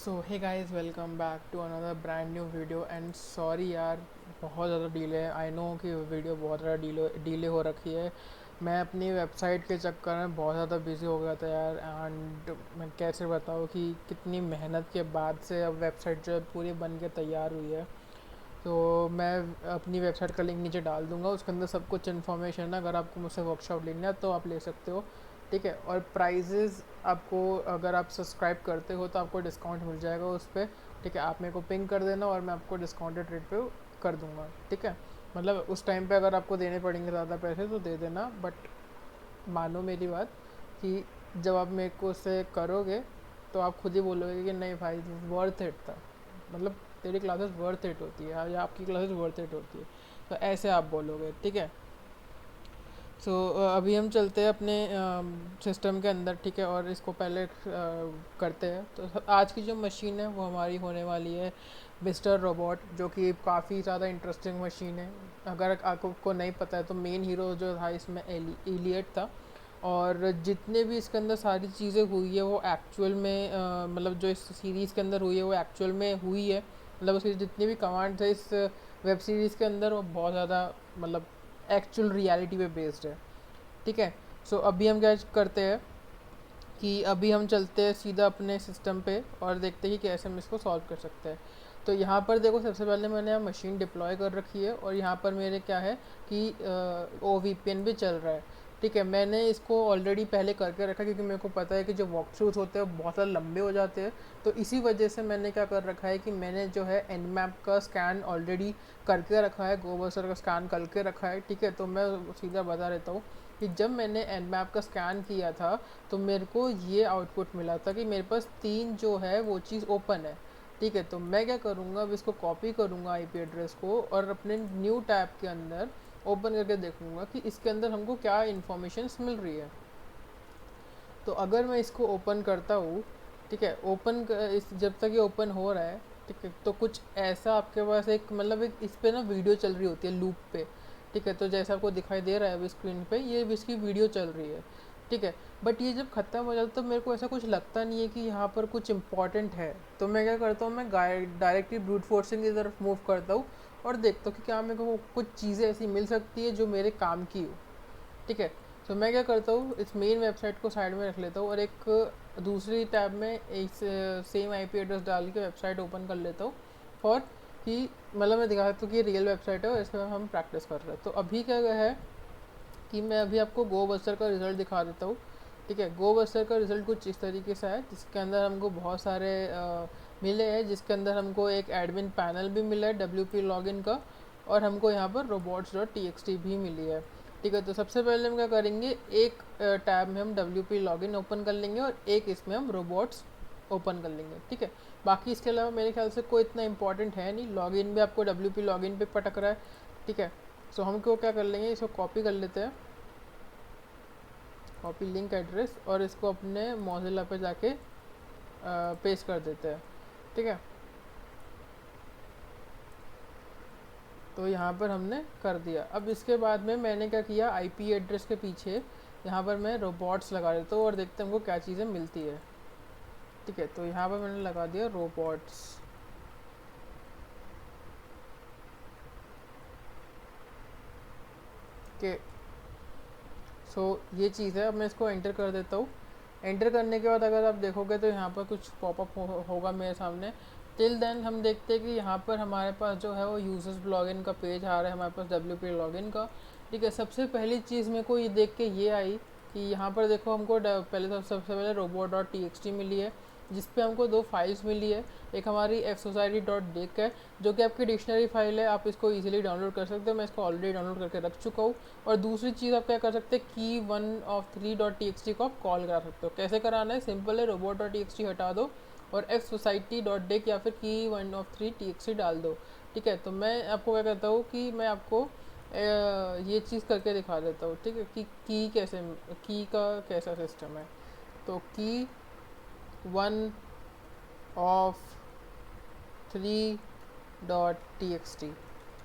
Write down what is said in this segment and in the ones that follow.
So hey guys, welcome back to another brand new video and sorry यार, बहुत ज़्यादा delay है। I know कि वीडियो बहुत ज़्यादा डिले हो रखी है। मैं अपनी वेबसाइट के चक्कर में बहुत ज़्यादा बिजी हो गया था यार। एंड मैं कैसे बताऊँ कि कितनी मेहनत के बाद से अब वेबसाइट जो है पूरी बन के तैयार हुई है। तो मैं अपनी वेबसाइट का लिंक नीचे डाल दूंगा, उसके अंदर सब कुछ इन्फॉर्मेशन है। अगर आपको मुझसे वर्कशॉप लेना है तो आप ले सकते हो, ठीक है। और प्राइजेज़ आपको, अगर आप सब्सक्राइब करते हो तो आपको डिस्काउंट मिल जाएगा उस पर, ठीक है। आप मेरे को पिंग कर देना और मैं आपको डिस्काउंटेड रेट पे कर दूंगा, ठीक है। मतलब उस टाइम पे अगर आपको देने पड़ेंगे ज़्यादा पैसे तो दे देना, बट मानो मेरी बात कि जब आप मेरे को उससे करोगे तो आप खुद ही बोलोगे कि नहीं भाई, वर्थ इट था। मतलब तेरी क्लासेस वर्थ इट होती है या आपकी क्लासेस वर्थ इट होती है, तो ऐसे आप बोलोगे, ठीक है। सो अभी हम चलते हैं अपने सिस्टम के अंदर, ठीक है। और इसको पहले करते हैं। तो आज की जो मशीन है वो हमारी होने वाली है मिस्टर रोबोट, जो कि काफ़ी ज़्यादा इंटरेस्टिंग मशीन है। अगर आपको नहीं पता है तो मेन हीरो जो था इसमें एलियट था। और जितने भी इसके अंदर सारी चीज़ें हुई है वो एक्चुअल में मतलब जो इस सीरीज़ के अंदर हुई है वो एक्चुअल में हुई है। मतलब उसकी जितनी भी कमांड्स है इस वेब सीरीज़ के अंदर वो बहुत ज़्यादा मतलब एक्चुअल रियलिटी पे बेस्ड है, ठीक है। सो अभी हम क्या करते हैं कि अभी हम चलते हैं सीधा अपने सिस्टम पे और देखते हैं कि कैसे हम इसको सॉल्व कर सकते हैं। तो यहाँ पर देखो, सबसे पहले मैंने यहाँ मशीन डिप्लॉय कर रखी है और यहाँ पर मेरे क्या है कि ओ वी पी एन भी चल रहा है, ठीक है। मैंने इसको ऑलरेडी पहले करके रखा क्योंकि मेरे को पता है कि जो वॉक थ्रूज होते हैं वो बहुत ज़्यादा लंबे हो जाते हैं। तो इसी वजह से मैंने क्या कर रखा है कि मैंने जो है एन मैप का स्कैन ऑलरेडी करके रखा है, गोबर्सर का स्कैन करके रखा है, ठीक है। तो मैं सीधा बता देता हूँ कि जब मैंने एन मैप का स्कैन किया था तो मेरे को ये आउटपुट मिला था कि मेरे पास 3 जो है वो चीज़ ओपन है, ठीक है। तो मैं क्या करूँगा, अब इसको कॉपी करूँगा आईपी एड्रेस को और अपने न्यू टैब के अंदर ओपन करके देखूँगा कि इसके अंदर हमको क्या इन्फॉर्मेशन मिल रही है। तो अगर मैं इसको ओपन करता हूँ, ठीक है, इस जब तक ये ओपन हो रहा है, ठीक है, तो कुछ ऐसा आपके पास एक मतलब एक इस पे ना वीडियो चल रही होती है लूप पे, ठीक है। तो जैसा आपको दिखाई दे रहा है अभी स्क्रीन पे, ये इसकी वीडियो चल रही है, ठीक है। बट ये जब ख़त्म हो जाता है तो मेरे को ऐसा कुछ लगता नहीं है कि यहाँ पर कुछ इंपॉर्टेंट है। तो मैं क्या करता हूँ, मैं डायरेक्टली ब्रूट फोर्सिंग की तरफ मूव करता हूँ और देखता हूँ कि क्या मेरे को कुछ चीज़ें ऐसी मिल सकती है जो मेरे काम की हो, ठीक है। तो मैं क्या करता हूँ, इस मेन वेबसाइट को साइड में रख लेता हूँ और एक दूसरी टैब में एक सेम आईपी एड्रेस डाल के वेबसाइट ओपन कर लेता हूँ फॉर कि मतलब मैं दिखा सकता हूँ कि ये रियल वेबसाइट है और इसमें हम प्रैक्टिस कर रहे हैं। तो अभी क्या है कि मैं अभी आपको गो बस्टर का रिज़ल्ट दिखा देता हूँ, ठीक है। गो बस्टर का रिज़ल्ट कुछ इस तरीके से है, जिसके अंदर हमको बहुत सारे मिले हैं, जिसके अंदर हमको एक एडमिन पैनल भी मिला है WP लॉगिन का, और हमको यहाँ पर robots.txt भी मिली है, ठीक है। तो सबसे पहले हम क्या करेंगे, एक टैब में हम WP लॉगिन ओपन कर लेंगे और एक इसमें हम रोबोट्स ओपन कर लेंगे, ठीक है। बाकी इसके अलावा मेरे ख्याल से कोई इतना इंपॉर्टेंट है नहीं। लॉगिन भी आपको WP लॉगिन पे पटक रहा है, ठीक है। सो हमको क्या कर लेंगे, इसको कॉपी कर लेते हैं, कॉपी लिंक एड्रेस, और इसको अपने मोजिला पे जाके पेस्ट कर देते हैं, ठीक है। तो यहाँ पर हमने कर दिया। अब इसके बाद में मैंने क्या किया, आईपी एड्रेस के पीछे यहाँ पर मैं रोबोट्स लगा देता हूँ और देखते हैं हमको क्या चीज़ें मिलती है, ठीक है। तो यहाँ पर मैंने लगा दिया रोबोट्स के। सो ये चीज़ है। अब मैं इसको एंटर कर देता हूँ। एंटर करने के बाद अगर आप देखोगे तो यहाँ पर कुछ पॉपअप होगा मेरे सामने। टिल देन हम देखते हैं कि यहाँ पर हमारे पास जो है वो यूजर्स लॉगिन का पेज आ रहा है हमारे पास WP लॉगिन का, ठीक है। सबसे पहली चीज़ मेरे को ये देख के ये आई कि यहाँ पर देखो हमको पहले सबसे पहले robot.txt मिली है, जिस पे हमको 2 फाइल्स मिली है। एक हमारी fsociety.dic है, जो कि आपकी डिक्शनरी फाइल है, आप इसको इजीली डाउनलोड कर सकते हो। मैं इसको ऑलरेडी डाउनलोड करके रख चुका हूँ। और दूसरी चीज़ आप क्या कर सकते हैं, key1of3.txt को आप कॉल करा सकते हो। कैसे कराना है, सिंपल है, robot.txt हटा दो और fsociety.dic या फिर key1of3txt डाल दो, ठीक है। तो मैं आपको क्या कहता हूँ कि मैं आपको ये चीज़ करके दिखा देता हूँ, ठीक है, कि की का कैसा सिस्टम है। तो key1of3.txt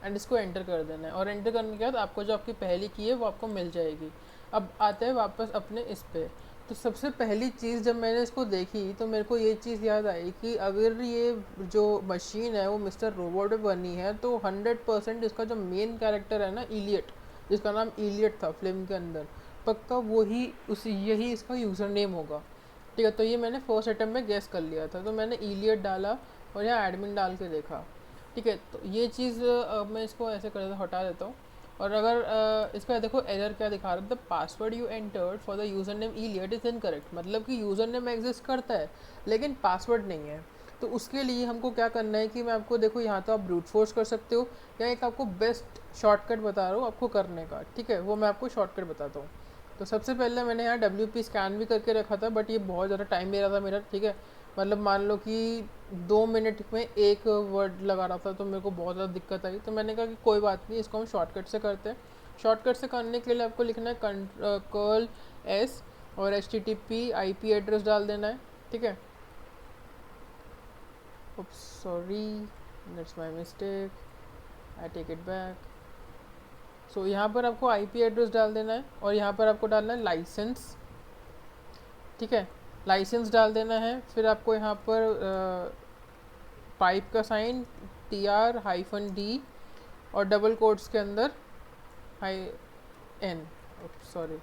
एंड इसको एंटर कर देना है। और एंटर करने के बाद आपको जो आपकी पहली की है वो आपको मिल जाएगी। अब आते हैं वापस अपने इस पे। तो सबसे पहली चीज़ जब मैंने इसको देखी तो मेरे को ये चीज़ याद आई कि अगर ये जो मशीन है वो मिस्टर रोबोट पे बनी है तो 100% इसका जो मेन कैरेक्टर है ना, इलियट, जिसका नाम इलियट था फिल्म के अंदर, पक्का वही उसी यही इसका यूज़र नेम होगा। ठीक है, तो ये मैंने फर्स्ट अटेम्प्ट में गेस कर लिया था, तो मैंने इलियट डाला और यहाँ एडमिन डाल के देखा। ठीक है, तो ये चीज़ मैं इसको ऐसे कर देता, हटा देता हूँ। और अगर इसका देखो एरर क्या दिखा रहा है, the password you entered for the user name Elliot is incorrect, मतलब कि यूज़र नेम एग्जिस्ट करता है लेकिन पासवर्ड नहीं है। तो उसके लिए हमको क्या करना है कि मैं आपको देखो यहाँ तो आप ब्रूट फोर्स कर सकते हो, या एक आपको बेस्ट शॉर्टकट बता रहा हूँ आपको करने का। ठीक है, वो मैं आपको शॉर्टकट बताता हूँ। तो सबसे पहले मैंने यहाँ WP स्कैन भी करके रखा था, बट ये बहुत ज़्यादा टाइम ले रहा था मेरा। ठीक है, मतलब मान लो कि 2 मिनट में एक वर्ड लगा रहा था तो मेरे को बहुत ज़्यादा दिक्कत आई। तो मैंने कहा कि कोई बात नहीं, इसको हम शॉर्टकट से करते हैं। शॉर्टकट से करने के लिए आपको लिखना है Ctrl S और HTTP IP एड्रेस डाल देना है। ठीक है, sorry, that's my mistake, I take it back. So यहाँ पर आपको IP एड्रेस डाल देना है और यहाँ पर आपको डालना है लाइसेंस। ठीक है, लाइसेंस डाल देना है। फिर आपको यहाँ पर पाइप का साइन TR-D और डबल कोट्स के अंदर N, सॉरी।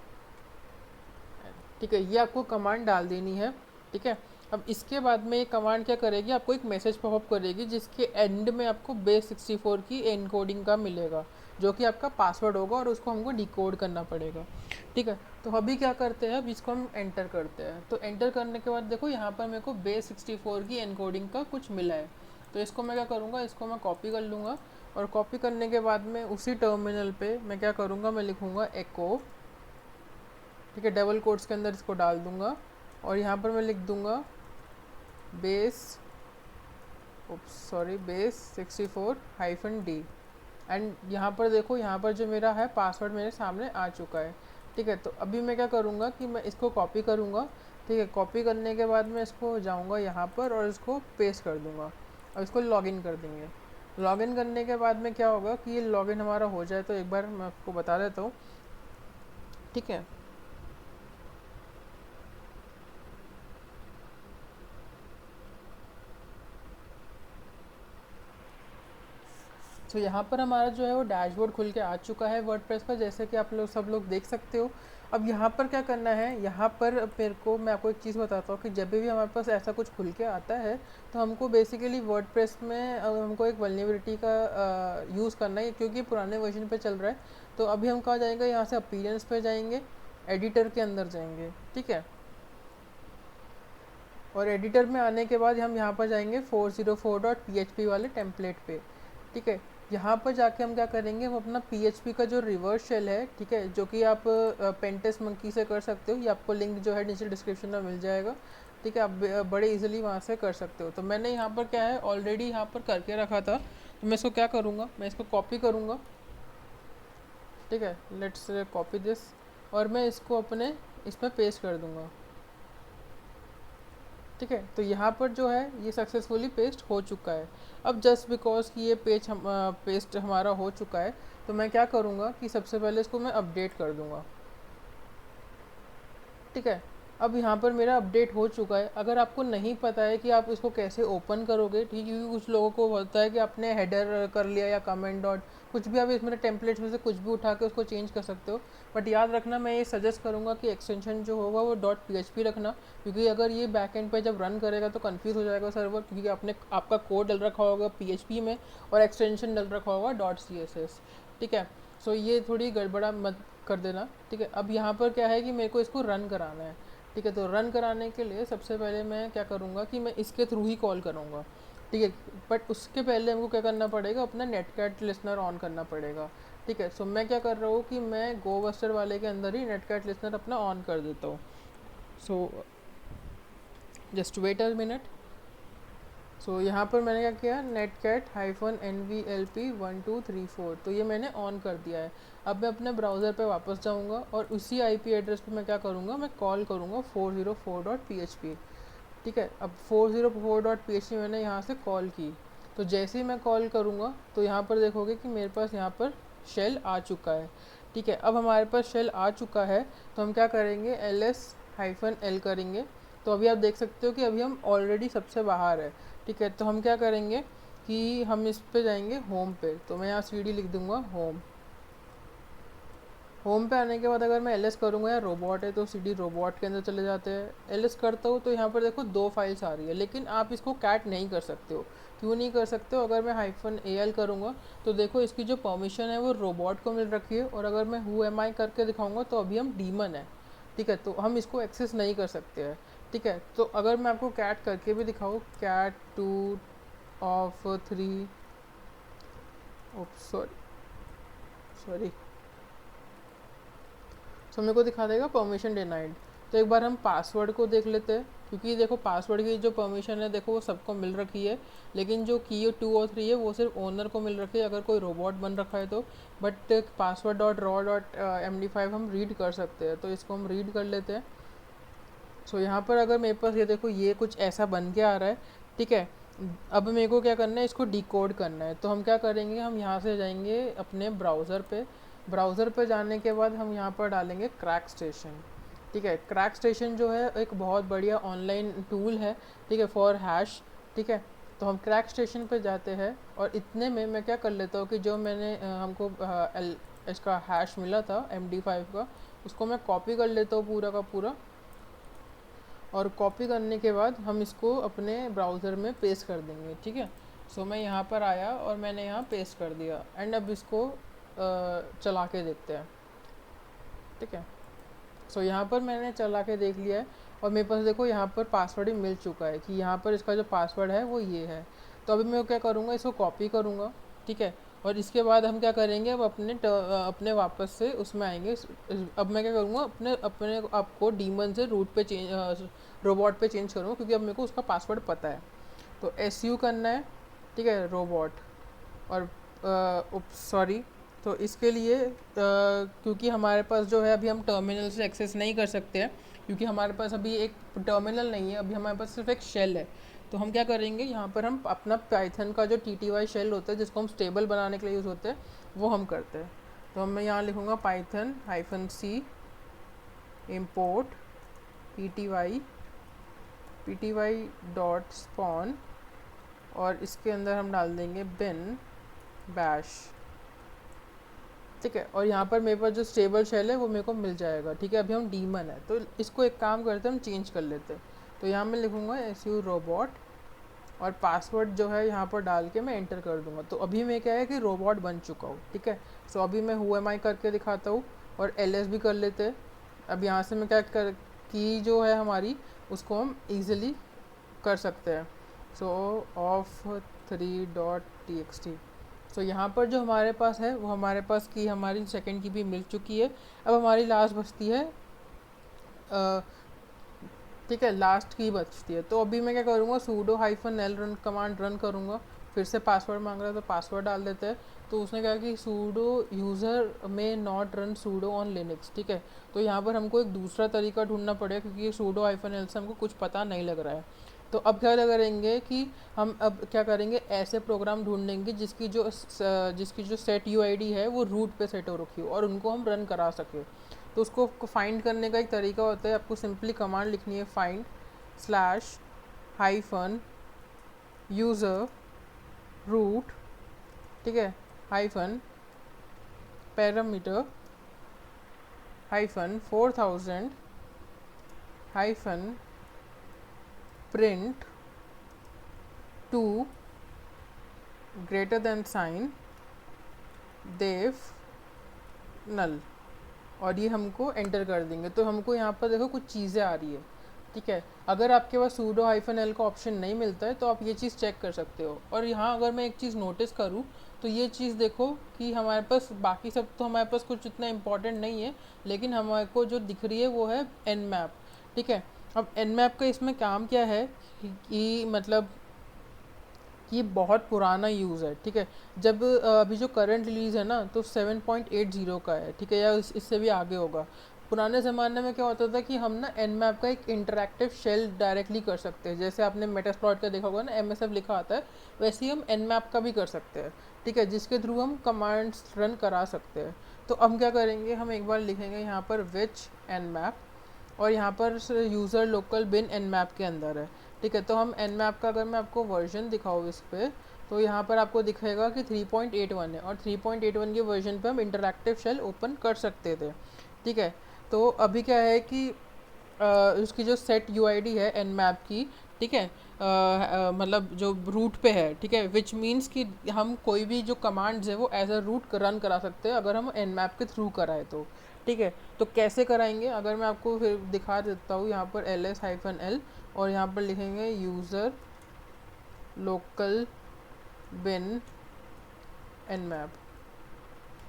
ठीक है, ये आपको कमांड डाल देनी है। ठीक है, अब इसके बाद में ये कमांड क्या करेगी, आपको एक मैसेज पॉपअप करेगी जिसके एंड में आपको बेस 64 की एनकोडिंग का मिलेगा, जो कि आपका पासवर्ड होगा और उसको हमको डिकोड करना पड़ेगा। ठीक है, तो अभी क्या करते हैं, अब इसको हम एंटर करते हैं। तो एंटर करने के बाद देखो यहाँ पर मेरे को बेस 64 की एनकोडिंग का कुछ मिला है। तो इसको मैं क्या करूँगा, इसको मैं कॉपी कर लूँगा और कॉपी करने के बाद में उसी टर्मिनल पे मैं क्या करूँगा, मैं लिखूँगा एको। ठीक है, डबल कोट्स के अंदर इसको डाल दूँगा और यहाँ पर मैं लिख दूँगा बेस बेस 64-D। एंड यहाँ पर देखो, यहाँ पर जो मेरा है पासवर्ड मेरे सामने आ चुका है। ठीक है, तो अभी मैं क्या करूँगा कि मैं इसको कॉपी करूँगा। ठीक है, कॉपी करने के बाद मैं इसको जाऊँगा यहाँ पर और इसको पेस्ट कर दूँगा और इसको लॉगिन कर देंगे। लॉगिन करने के बाद में क्या होगा कि ये लॉगिन हमारा हो जाए, तो एक बार मैं आपको बता देता हूँ। ठीक है, तो यहाँ पर हमारा जो है वो डैशबोर्ड खुल के आ चुका है वर्डप्रेस का, जैसे कि आप लोग सब लोग देख सकते हो। अब यहाँ पर क्या करना है, यहाँ पर मेरे को मैं आपको एक चीज़ बताता हूँ कि जब भी हमारे पास ऐसा कुछ खुल के आता है तो हमको बेसिकली वर्डप्रेस में हमको एक वल्नरेबिलिटी का यूज़ करना है, क्योंकि पुराने वर्जन पे चल रहा है। तो अभी हम कहाँ जाएंगे, यहाँ से अपीयरेंस पे जाएंगे, एडिटर के अंदर जाएंगे। ठीक है, और एडिटर में आने के बाद हम यहाँ पर जाएंगे 404.php वाले टेम्पलेट पे। ठीक है, यहाँ पर जाके हम क्या करेंगे, हम अपना PHP का जो रिवर्स शेल है, ठीक है, जो कि आप पेंटेस्ट मंकी से कर सकते हो, ये आपको लिंक जो है नीचे डिस्क्रिप्शन में मिल जाएगा। ठीक है, आप बड़े इजीली वहाँ से कर सकते हो। तो मैंने यहाँ पर क्या है ऑलरेडी यहाँ पर करके रखा था, तो मैं इसको क्या करूँगा, मैं इसको कॉपी करूँगा। ठीक है, लेट्स कॉपी दिस और मैं इसको अपने इस पर पेस्ट कर दूँगा। ठीक है, तो यहाँ पर जो है ये सक्सेसफुली पेस्ट हो चुका है। अब जस्ट बिकॉज कि ये पेस्ट हमारा हो चुका है, तो मैं क्या करूँगा कि सबसे पहले इसको मैं अपडेट कर दूँगा। ठीक है, अब यहाँ पर मेरा अपडेट हो चुका है। अगर आपको नहीं पता है कि आप इसको कैसे ओपन करोगे, ठीक है, क्योंकि कुछ लोगों को होता है कि आपने हेडर कर लिया या कमेंट डॉट कुछ भी, आप इसमें टेम्पलेट्स में से कुछ भी उठा के उसको चेंज कर सकते हो। बट याद रखना, मैं ये सजेस्ट करूँगा कि एक्सटेंशन जो होगा वो .php रखना, क्योंकि अगर ये बैकएंड पे जब रन करेगा तो कंफ्यूज हो जाएगा सर्वर, क्योंकि आपका कोड डल रखा होगा PHP में और एक्सटेंशन डल रखा होगा .css। ठीक है, सो ये थोड़ी गड़बड़ा मत कर देना। ठीक है, अब यहाँ पर क्या है कि मेरे को इसको रन कराना है। ठीक है, तो रन कराने के लिए सबसे पहले मैं क्या करूँगा कि मैं इसके थ्रू ही कॉल करूँगा। ठीक है, बट उसके पहले हमको क्या करना पड़ेगा, अपना नेटकैट लिसनर ऑन करना पड़ेगा। ठीक है, सो मैं क्या कर रहा हूँ कि मैं गोबस्टर वाले के अंदर ही नेटकैट लिसनर अपना ऑन कर देता हूँ। So just wait a minute. So यहाँ पर मैंने क्या किया, netcat-nvlp1234, तो ये मैंने ऑन कर दिया है। अब मैं अपने ब्राउज़र पे वापस जाऊँगा और उसी IP एड्रेस पे मैं क्या करूँगा, मैं कॉल करूँगा 404.php। ठीक है, अब 404.php मैंने यहाँ से कॉल की, तो जैसे ही मैं कॉल करूँगा तो यहाँ पर देखोगे कि मेरे पास यहाँ पर शेल आ चुका है। ठीक है, अब हमारे पास शेल आ चुका है, तो हम क्या करेंगे, ls -L करेंगे तो अभी आप देख सकते हो कि अभी हम ऑलरेडी सबसे बाहर है। ठीक है, तो हम क्या करेंगे कि हम इस पे जाएंगे होम पे, तो मैं यहाँ CD लिख दूंगा होम। होम पे आने के बाद अगर मैं LS करूँगा या रोबोट है तो CD रोबोट के अंदर चले जाते हैं। LS करता हूँ तो यहाँ पर देखो 2 फाइल्स आ रही है, लेकिन आप इसको कैट नहीं कर सकते हो। क्यों नहीं कर सकते हो? अगर मैं -AL करूँगा तो देखो इसकी जो परमिशन है वो रोबोट को मिल रखी है, और अगर मैं हु एम आई करके दिखाऊंगा तो अभी हम डीमन है। ठीक है, तो हम इसको एक्सेस नहीं कर सकते हैं। ठीक है, तो अगर मैं आपको कैट करके भी दिखाऊँ, कैट 2 of 3, सॉरी सॉरी, तो मेरे को दिखा देगा परमिशन डिनाइड। तो एक बार हम पासवर्ड को देख लेते हैं, क्योंकि देखो पासवर्ड की जो परमिशन है देखो वो सबको मिल रखी है, लेकिन जो की 2 और 3 है वो सिर्फ ओनर को मिल रखी है अगर कोई रोबोट बन रखा है तो। बट password.raw.md5 हम रीड कर सकते हैं, तो इसको हम रीड कर लेते हैं। सो यहाँ पर अगर मेरे पास ये देखो ये कुछ ऐसा बन के आ रहा है। ठीक है, अब मेरे को क्या करना है, इसको डिकोड करना है। तो हम क्या करेंगे, हम यहाँ से जाएंगे अपने ब्राउज़र पे। ब्राउज़र पे जाने के बाद हम यहाँ पर डालेंगे क्रैक स्टेशन। ठीक है, क्रैक स्टेशन जो है एक बहुत बढ़िया ऑनलाइन टूल है। ठीक है, फॉर हैश। ठीक है, तो हम क्रैक स्टेशन पे जाते हैं, और इतने में मैं क्या कर लेता हूँ कि जो मैंने हमको इसका हैश मिला था MD5 का, उसको मैं कॉपी कर लेता हूँ पूरा का पूरा। और कॉपी करने के बाद हम इसको अपने ब्राउज़र में पेस्ट कर देंगे। ठीक है, सो मैं यहाँ पर आया और मैंने यहाँ पेस्ट कर दिया, एंड अब इसको चला के देखते हैं। ठीक है, सो यहाँ पर मैंने चला के देख लिया है, और मेरे पास देखो यहाँ पर पासवर्ड ही मिल चुका है कि यहाँ पर इसका जो पासवर्ड है वो ये है। तो अभी मैं क्या करूँगा, इसको कॉपी करूँगा। ठीक है, और इसके बाद हम क्या करेंगे, अब अपने वापस से उसमें आएंगे। अब मैं क्या करूँगा, अपने अपने आपको डीमन से रूट पे चेंज, रोबोट पे चेंज करूँगा, क्योंकि अब मेरे को उसका पासवर्ड पता है। तो SU करना है। ठीक है, रोबोट, और सॉरी, तो इसके लिए क्योंकि हमारे पास जो है अभी हम टर्मिनल से एक्सेस नहीं कर सकते हैं, क्योंकि हमारे पास अभी एक टर्मिनल नहीं है, अभी हमारे पास सिर्फ एक शेल है। तो हम क्या करेंगे, यहाँ पर हम अपना पाइथन का जो TTY शेल होता है जिसको हम स्टेबल बनाने के लिए यूज़ होते हैं वो हम करते हैं। तो मैं यहाँ लिखूँगा python-c import pty.spawn, और इसके अंदर हम डाल देंगे bin bash। ठीक है, और यहाँ पर मेरे पास जो स्टेबल शेल है वो मेरे को मिल जाएगा। ठीक है, अभी हम डीमन है तो इसको एक काम करते हैं, हम चेंज कर लेते हैं। तो यहाँ मैं लिखूँगा SU रोबोट, और पासवर्ड जो है यहाँ पर डाल के मैं एंटर कर दूँगा। तो अभी मैं क्या है कि रोबोट बन चुका हूँ। ठीक है, सो अभी मैं हु एम आई करके दिखाता हूँ, और LS भी कर लेते हैं। अब यहाँ से मैं क्या कर, की जो है हमारी उसको हम ईजिली कर सकते हैं। सो of3.txt। सो यहाँ पर जो हमारे पास है वो हमारे पास की हमारी सेकंड की भी मिल चुकी है। अब हमारी लास्ट बचती है, ठीक है, लास्ट की बचती है। तो अभी मैं क्या करूँगा, sudo-l रन कमांड रन करूँगा। फिर से पासवर्ड मांग रहा है तो पासवर्ड डाल देते हैं। तो उसने कहा कि sudo यूज़र में not run sudo on Linux. ठीक है, तो यहाँ पर हमको एक दूसरा तरीका ढूंढना पड़ेगा, क्योंकि sudo-l से हमको कुछ पता नहीं लग रहा है। तो अब क्या करेंगे कि हम अब क्या करेंगे, ऐसे प्रोग्राम ढूंढेंगे जिसकी जो सेट UID है वो रूट पे सेट हो रखी हो और उनको हम रन करा सके। तो उसको फाइंड करने का एक तरीका होता है, आपको सिंपली कमांड लिखनी है find/-user root, ठीक है, -parameter -4000 -print 2 greater than sign def null, और ये हमको एंटर कर देंगे। तो हमको यहाँ पर देखो कुछ चीज़ें आ रही है। ठीक है, अगर आपके पास sudo-l का ऑप्शन नहीं मिलता है तो आप ये चीज़ चेक कर सकते हो। और यहाँ अगर मैं एक चीज़ नोटिस करूँ तो ये चीज़ देखो कि हमारे पास बाकी सब तो हमारे पास कुछ इतना इम्पोर्टेंट नहीं है, लेकिन हमारे को जो दिख रही है वो है nmap। ठीक है, अब nmap का इसमें काम क्या है कि मतलब ये बहुत पुराना यूज़ है। ठीक है, जब अभी जो करंट रिलीज़ है ना तो 7.80 का है। ठीक है, या इससे भी आगे होगा। पुराने ज़माने में क्या होता था कि हम ना nmap का एक इंटरैक्टिव शेल डायरेक्टली कर सकते हैं। जैसे आपने मेटास्प्लॉइट का देखा होगा ना, MSF लिखा आता है, वैसे ही हम nmap का भी कर सकते हैं। ठीक है, जिसके थ्रू हम कमांड्स रन करा सकते हैं। तो हम क्या करेंगे, हम एक बार लिखेंगे यहाँ पर which nmap, और यहाँ पर user local been an map के अंदर है। ठीक है, तो हम एन मैप का अगर मैं आपको वर्जन दिखाऊँ इस पर, तो यहाँ पर आपको दिखेगा कि 3.81 है, और 3.81 के वर्जन पे हम इंटरैक्टिव शेल ओपन कर सकते थे। ठीक है, तो अभी क्या है कि उसकी जो सेट यूआईडी है एन मैप की, ठीक है, मतलब जो रूट पे है, ठीक है, विच मीन्स कि हम कोई भी जो कमांड्स है वो एज अ रूट रन करा सकते हैं अगर हम एन मैप के थ्रू कराए तो। ठीक है, तो कैसे कराएंगे, अगर मैं आपको फिर दिखा देता हूँ, यहाँ पर ls-l और यहाँ पर लिखेंगे user local been an map,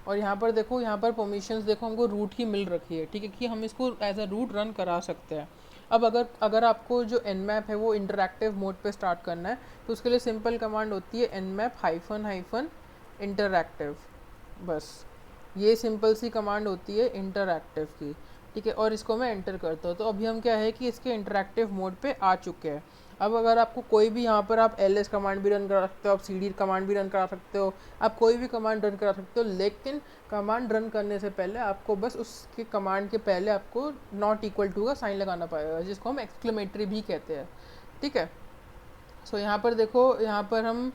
और यहाँ पर देखो, यहाँ पर परमिशंस देखो हमको रूट की मिल रखी है। ठीक है, कि हम इसको एज अ रूट रन करा सकते हैं। अब अगर आपको जो एन मैप है वो इंटरैक्टिव मोड पे स्टार्ट करना है, तो उसके लिए सिंपल कमांड होती है एन मैप हाइफन इंटरैक्टिव। बस ये सिंपल सी कमांड होती है इंटरैक्टिव की। ठीक है, और इसको मैं एंटर करता हूँ, तो अभी हम क्या है कि इसके इंटरैक्टिव मोड पे आ चुके हैं। अब अगर आपको कोई भी, यहाँ पर आप ls कमांड भी रन करा सकते हो, आप cd कमांड भी रन करा सकते हो, आप कोई भी कमांड रन करा सकते हो, लेकिन कमांड रन करने से पहले आपको बस उसके कमांड के पहले आपको नॉट इक्वल टू का साइन लगाना पड़ेगा, जिसको हम एक्सक्लेमेटरी भी कहते हैं। ठीक है, सो यहाँ पर देखो, यहाँ पर हम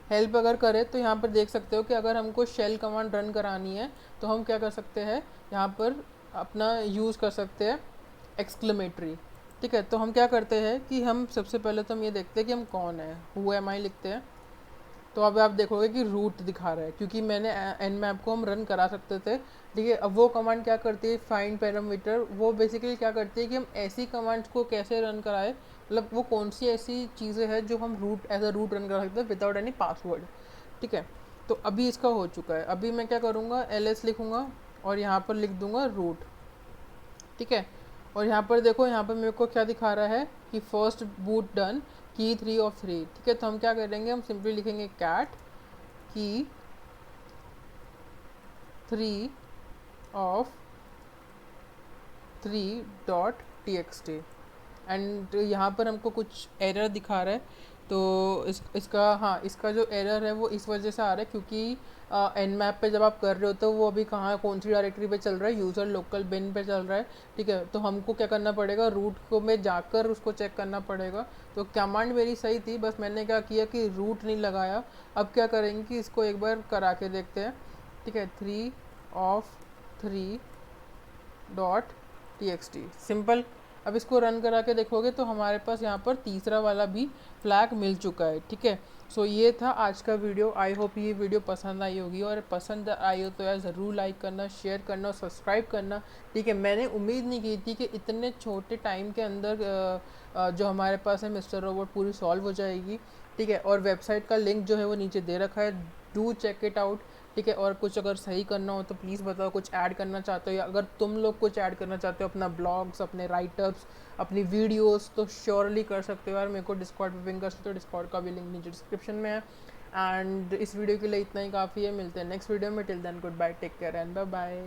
हेल्प अगर करें तो यहाँ पर देख सकते हो कि अगर हमको शेल कमांड रन करानी है तो हम क्या कर सकते हैं, यहाँ पर अपना यूज़ कर सकते हैं एक्सक्लेमेटरी। ठीक है, तो हम क्या करते हैं कि हम सबसे पहले तो हम ये देखते हैं कि हम कौन है, हु एम आई लिखते हैं। तो अब आप देखोगे कि रूट दिखा रहा है, क्योंकि मैंने एन मैप को हम रन करा सकते थे। ठीक है, अब वो कमांड क्या करती है, फाइंड पैरामीटर, वो बेसिकली क्या करती है कि हम ऐसी कमांड्स को कैसे रन कराए, मतलब वो कौन सी ऐसी चीज़ें हैं जो हम root as a root run करा सकते हैं विदाउट एनी पासवर्ड। ठीक है, तो अभी इसका हो चुका है। अभी मैं क्या करूँगा, ls लिखूँगा और यहाँ पर लिख दूँगा रूट। ठीक है, और यहाँ पर देखो, यहाँ पर मेरे को क्या दिखा रहा है कि फर्स्ट बूट डन, की 3 of 3। ठीक है, तो हम क्या करेंगे, हम सिंपली लिखेंगे कैट की 3 of 3.txt, एंड यहाँ पर हमको कुछ एरर दिखा रहा है। तो इसका, हाँ, इसका जो एरर है वो इस वजह से आ रहा है क्योंकि एन मैप पे जब आप कर रहे हो तो वो अभी कहाँ, कौन सी डायरेक्टरी पे चल रहा है, यूज़र लोकल बिन पे चल रहा है। ठीक है, तो हमको क्या करना पड़ेगा, रूट को में जाकर उसको चेक करना पड़ेगा। तो कमांड मेरी सही थी, बस मैंने क्या किया कि रूट नहीं लगाया। अब क्या करेंगे कि इसको एक बार करा के देखते हैं। ठीक है, 3 of 3.txt, सिंपल। अब इसको रन करा के देखोगे तो हमारे पास यहाँ पर तीसरा वाला भी फ्लैग मिल चुका है। ठीक है, सो ये था आज का वीडियो। आई होप ये वीडियो पसंद आई होगी, और पसंद आई हो तो यार ज़रूर लाइक करना, शेयर करना और सब्सक्राइब करना। ठीक है, मैंने उम्मीद नहीं की थी कि इतने छोटे टाइम के अंदर जो हमारे पास है मिस्टर रोबोट पूरी सॉल्व हो जाएगी। ठीक है, और वेबसाइट का लिंक जो है वो नीचे दे रखा है, डू चेक इट आउट। ठीक है, और कुछ अगर सही करना हो तो प्लीज़ बताओ, कुछ ऐड करना चाहते हो, या अगर तुम लोग कुछ ऐड करना चाहते हो, अपना ब्लॉग्स, अपने राइटअप्स, अपनी वीडियोस, तो श्योरली कर सकते हो यार। मेरे को डिस्कॉर्ड पे पिंग कर सकते हो, डिस्कॉर्ड का भी लिंक नीचे डिस्क्रिप्शन में है। एंड इस वीडियो के लिए इतना ही काफ़ी है, मिलते हैं नेक्स्ट वीडियो में। Till then good bye, take care and bye bye.